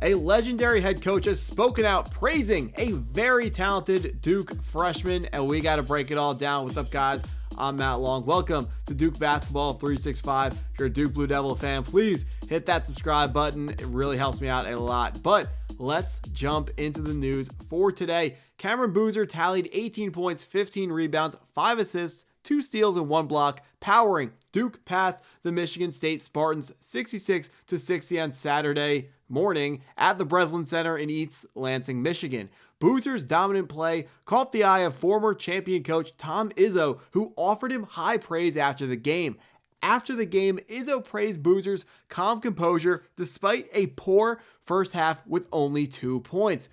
A legendary head coach has spoken out praising a very talented Duke freshman, and we got to break it all down. What's up, guys? I'm Matt Long. Welcome to Duke Basketball 365. If you're a Duke Blue Devil fan, please hit that subscribe button. It really helps me out a lot. But let's jump into the news for today. Cameron Boozer tallied 18 points, 15 rebounds, 5 assists, 2 steals, and 1 block, powering Duke past the Michigan State Spartans 66-60 on Saturday morning at the Breslin Center in East Lansing, Michigan. Boozer's dominant play caught the eye of former champion coach Tom Izzo, who offered him high praise after the game. After the game, Izzo praised Boozer's calm composure despite a poor first half with only 2 points.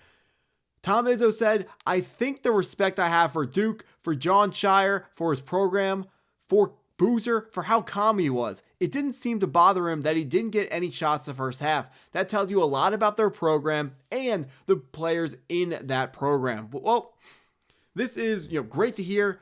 Tom Izzo said, "I think the respect I have for Duke, for Jon Scheyer, for his program, for Boozer, for how calm he was. It didn't seem to bother him that he didn't get any shots the first half. That tells you a lot about their program and the players in that program." Well, this is great to hear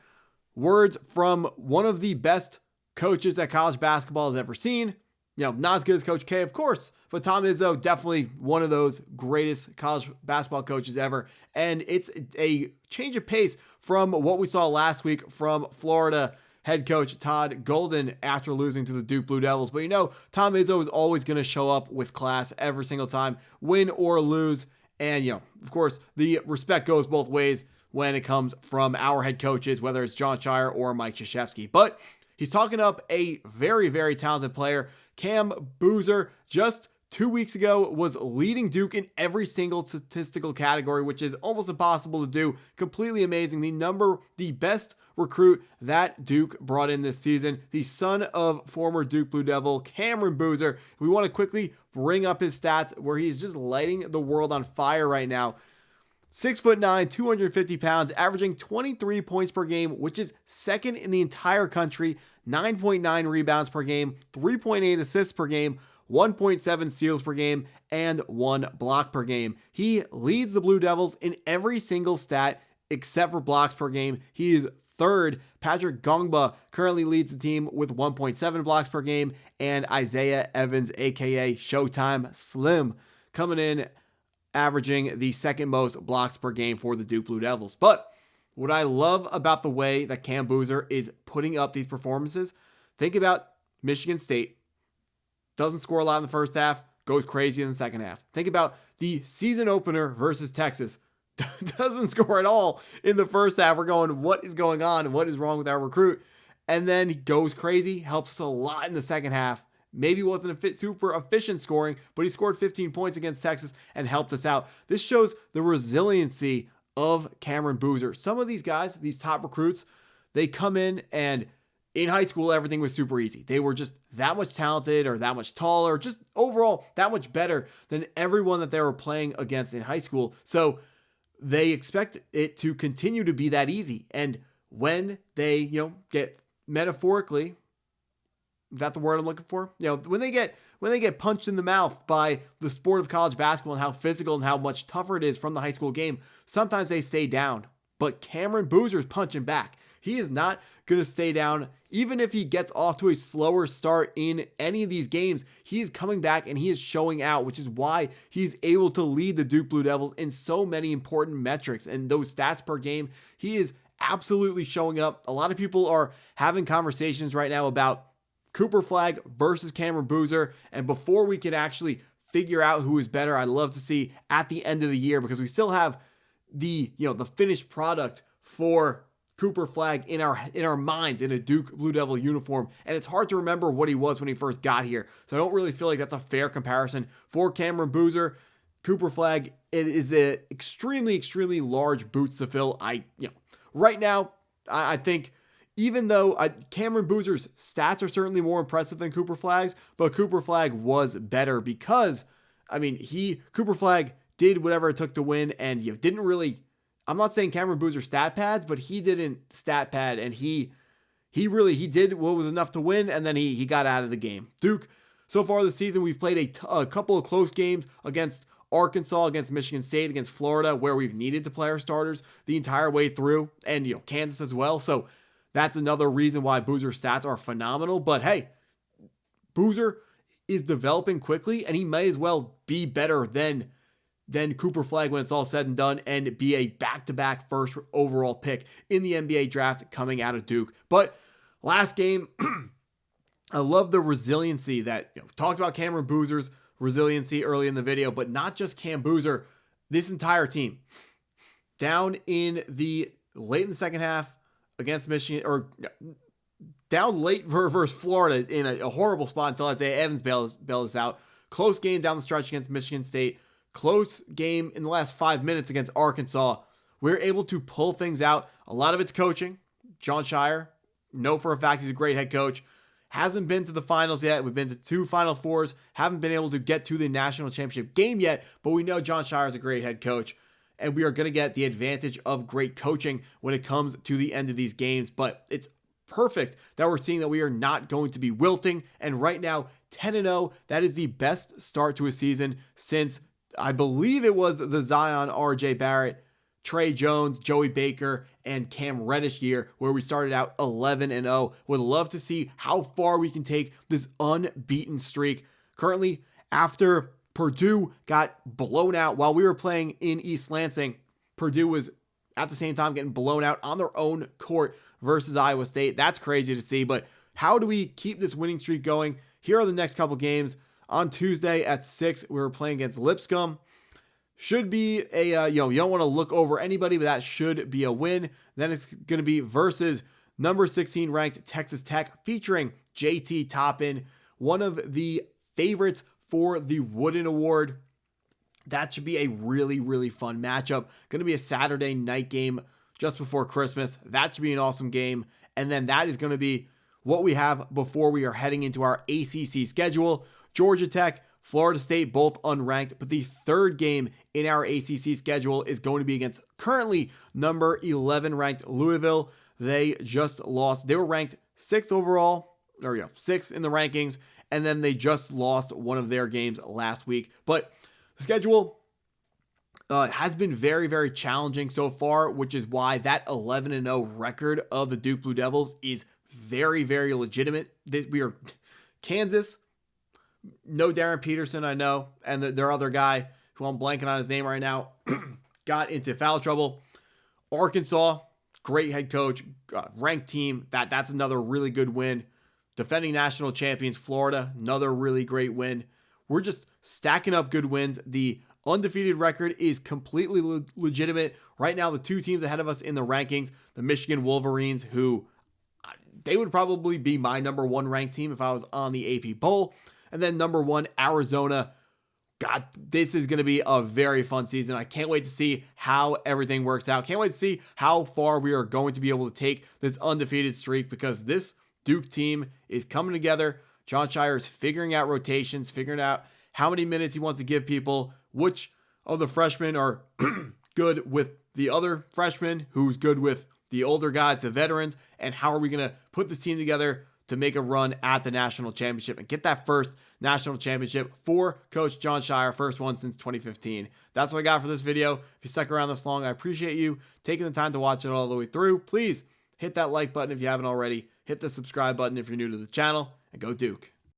words from one of the best coaches that college basketball has ever seen. Not as good as Coach K, of course, but Tom Izzo, definitely one of those greatest college basketball coaches ever. And it's a change of pace from what we saw last week from Florida head coach Todd Golden after losing to the Duke Blue Devils. But Tom Izzo is always going to show up with class every single time, win or lose. And, of course, the respect goes both ways when it comes from our head coaches, whether it's Jon Scheyer or Mike Krzyzewski. But he's talking up a very, very talented player. Cam Boozer, just 2 weeks ago, was leading Duke in every single statistical category, which is almost impossible to do. Completely amazing. The best recruit that Duke brought in this season, the son of former Duke Blue Devil Cameron Boozer. We want to quickly bring up his stats where he's just lighting the world on fire right now. 6'9", 250 pounds, averaging 23 points per game, which is second in the entire country, 9.9 rebounds per game, 3.8 assists per game, 1.7 steals per game, and 1 block per game. He leads the Blue Devils in every single stat except for blocks per game. He is third. Patrick Gongba currently leads the team with 1.7 blocks per game, and Isaiah Evans, aka Showtime Slim, coming in averaging the second most blocks per game for the Duke Blue Devils. But what I love about the way that Cam Boozer is putting up these performances, think about Michigan State. Doesn't score a lot in the first half, goes crazy in the second half. Think about the season opener versus Texas. Doesn't score at all in the first half. We're going, what is going on? What is wrong with our recruit? And then he goes crazy, helps us a lot in the second half. Maybe wasn't a super efficient scoring, but he scored 15 points against Texas and helped us out. This shows the resiliency of Cameron Boozer. Some of these guys, these top recruits, they come in and in high school, everything was super easy. They were just that much talented or that much taller, just overall that much better than everyone that they were playing against in high school. So they expect it to continue to be that easy. And when they, get metaphorically, is that the word I'm looking for? When they get punched in the mouth by the sport of college basketball and how physical and how much tougher it is from the high school game, sometimes they stay down. But Cameron Boozer is punching back. He is not going to stay down. Even if he gets off to a slower start in any of these games, he is coming back and he is showing out, which is why he's able to lead the Duke Blue Devils in so many important metrics. And those stats per game, he is absolutely showing up. A lot of people are having conversations right now about Cooper Flagg versus Cameron Boozer. And before we can actually figure out who is better, I'd love to see at the end of the year, because we still have the finished product for Cooper Flagg in our minds in a Duke Blue Devil uniform. And it's hard to remember what he was when he first got here. So I don't really feel like that's a fair comparison for Cameron Boozer. Cooper Flagg, it is an extremely, extremely large boots to fill. Right now, I think, even though Cameron Boozer's stats are certainly more impressive than Cooper Flagg's, but Cooper Flagg was better because, Cooper Flagg did whatever it took to win and didn't really, I'm not saying Cameron Boozer stat pads, but he didn't stat pad, and he did what was enough to win, and then he got out of the game. Duke, so far this season, we've played a couple of close games against Arkansas, against Michigan State, against Florida, where we've needed to play our starters the entire way through, and Kansas as well. So that's another reason why Boozer's stats are phenomenal. But hey, Boozer, is developing quickly, and he may as well be better than Cooper Flagg when it's all said and done, and be a back-to-back first overall pick in the NBA draft coming out of Duke. But last game, I love the resiliency that, talked about Cameron Boozer's resiliency early in the video, but not just Cam Boozer, this entire team. Down in the late in the second half against Michigan, or down late versus Florida in a horrible spot until Isaiah Evans bails us out. Close game down the stretch against Michigan State. Close game in the last 5 minutes against Arkansas. We're able to pull things out. A lot of it's coaching. Jon Scheyer, know for a fact he's a great head coach. Hasn't been to the finals yet. We've been to 2 Final Fours. Haven't been able to get to the national championship game yet, but we know Jon Scheyer is a great head coach, and we are going to get the advantage of great coaching when it comes to the end of these games. But it's perfect that we're seeing that we are not going to be wilting, and right now, 10-0, that is the best start to a season since I believe it was the Zion, RJ Barrett, Trey Jones, Joey Baker, and Cam Reddish year, where we started out 11-0. Would love to see how far we can take this unbeaten streak. Currently, after Purdue got blown out while we were playing in East Lansing, Purdue was at the same time getting blown out on their own court versus Iowa State. That's crazy to see, but how do we keep this winning streak going? Here are the next couple games. On Tuesday at 6, we were playing against Lipscomb. Should be a, you don't want to look over anybody, but that should be a win. Then it's going to be versus number 16 ranked Texas Tech, featuring JT Toppin, one of the favorites for the Wooden Award. That should be a really, really fun matchup. Going to be a Saturday night game just before Christmas. That should be an awesome game. And then that is going to be what we have before we are heading into our ACC schedule. Georgia Tech, Florida State, both unranked, but the third game in our ACC schedule is going to be against currently number 11 ranked Louisville. They just lost. They were ranked 6th overall, or 6th in the rankings, and then they just lost one of their games last week. But the schedule has been very, very challenging so far, which is why that 11-0 record of the Duke Blue Devils is very, very legitimate. We are Kansas. No Darren Peterson, I know, and their other guy, who I'm blanking on his name right now, got into foul trouble. Arkansas, great head coach, ranked team. That's another really good win. Defending national champions, Florida, another really great win. We're just stacking up good wins. The undefeated record is completely legitimate. Right now, the 2 teams ahead of us in the rankings, the Michigan Wolverines, who they would probably be my number 1 ranked team if I was on the AP poll. And then number 1, Arizona. God, this is going to be a very fun season. I can't wait to see how everything works out. Can't wait to see how far we are going to be able to take this undefeated streak, because this Duke team is coming together. Jon Scheyer is figuring out rotations, figuring out how many minutes he wants to give people, which of the freshmen are good with the other freshmen, who's good with the older guys, the veterans, and how are we going to put this team together to make a run at the national championship and get that first national championship for Coach Jon Scheyer, first one since 2015. That's what I got for this video. If you stuck around this long, I appreciate you taking the time to watch it all the way through. Please hit that like button if you haven't already. Hit the subscribe button if you're new to the channel, and go Duke.